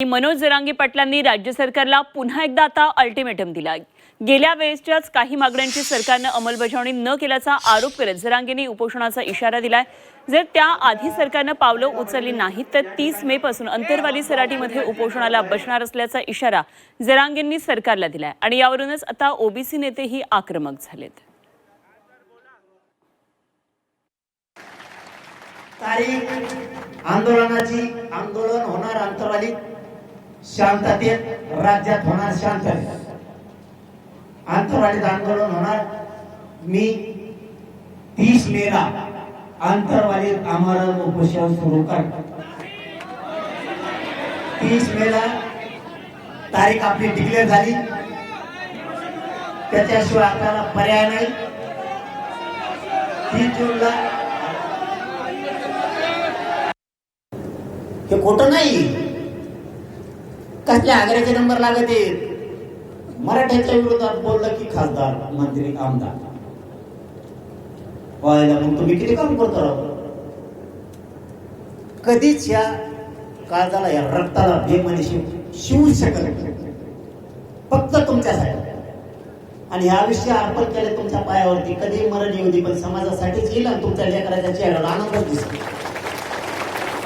मनोज जरांगे पाटलांनी राज्य सरकारला पुन्हा एकदा आता अल्टिमेटम दिला। गेल्या वेळेसच्याच काही मागण्यांची सरकारने अंमलबजावणी न केल्याचा आरोप करत जरांगेंनी उपोषणाचा इशारा दिलाय। जर त्या आधी सरकारने पावलं उचलली नाहीत तर 30 मे पासून अंतरवाली सराटीमध्ये उपोषणाला बसणार असल्याचा इशारा जरांगेंनी सरकारला दिलाय आणि यावरूनच आता ओबीसी नेतेही आक्रमक झालेत। तारीख आंदोलन होणार अंतरवाली शांततेत, राज्यात होणार शांततेत। अंतरवालीत आंदोलन होणार। मी 30 मेला अंतरवालीत आमरण उपोषण सुरू करतो। 30 मेला तारीख आपली डिक्लेअर झाली, त्याच्याशिवाय आपल्याला पर्याय नाही। 30 जूनला हे खोटं नाही, कसले आग्र्याचे नंबर लागत आहेत। मराठ्याच्या विरोधात बोललं की खासदार, मंत्री, आमदार व्हायला मग तुम्ही किती काम करतो राहतो। कधीच या काळजाला, या रक्ताला बेमनीशी शिवू शकत नाही, फक्त तुमच्यासाठी। आणि ह्या आयुष्य अर्पण केले तुमच्या पायावरती। कधी मरण येऊ दे, पण समाजासाठीच येईल आणि तुमच्या लेकराच्या चेहऱ्याला आनंदच दिसतो।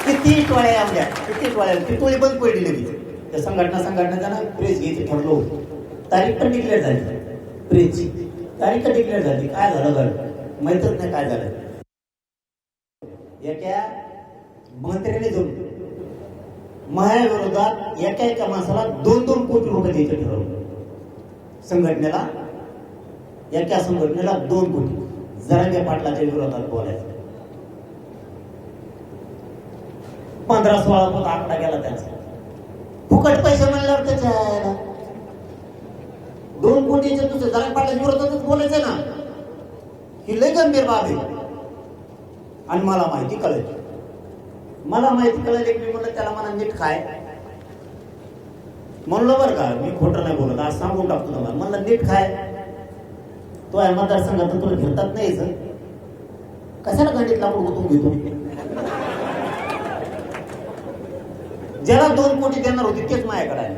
किती टोळ्या आमच्या, किती टोळ्या, ती टोळी बंद पडली लगेच। त्या संघटना ना प्रेस घ्यायची ठरलो, तारीख पण डिक्लेअर झाली, प्रेसची तारीख डिक्लेअर झाली। काय झालं घड माहितच नाही काय झालं। एका मंत्र्याने जो माझ्या विरोधात एका माणसाला 2-2 कोटी रुपये द्यायचे ठरवलं। संघटनेला, एका संघटनेला 2 कोटी जरांगे पाटलाच्या विरोधात बोलायचं। 15-16 फूट आकडा गेला त्यांचा। फुकट पैसे म्हणल्यावर त्याच्या 2 कोटीचे तुझं जरांगे पाटलाच्या विरोधातच बोलायचं ना, ही लय गंभीर बाब आहे। आणि मला माहिती कळली, मी म्हणलं त्याला मला नीट खाय म्हणलं बरं का, मी खोटं नाही बोलत, आज सांगून टाकतो तुम्हाला। म्हणलं नीट खाय, तो आहे मतदारसंघात तुला घेतात नाही सर, कशाला गणित लावून गुंतून घेतो। ज्याला 2 कोटी देणार होती तेच माझ्याकडे आहे।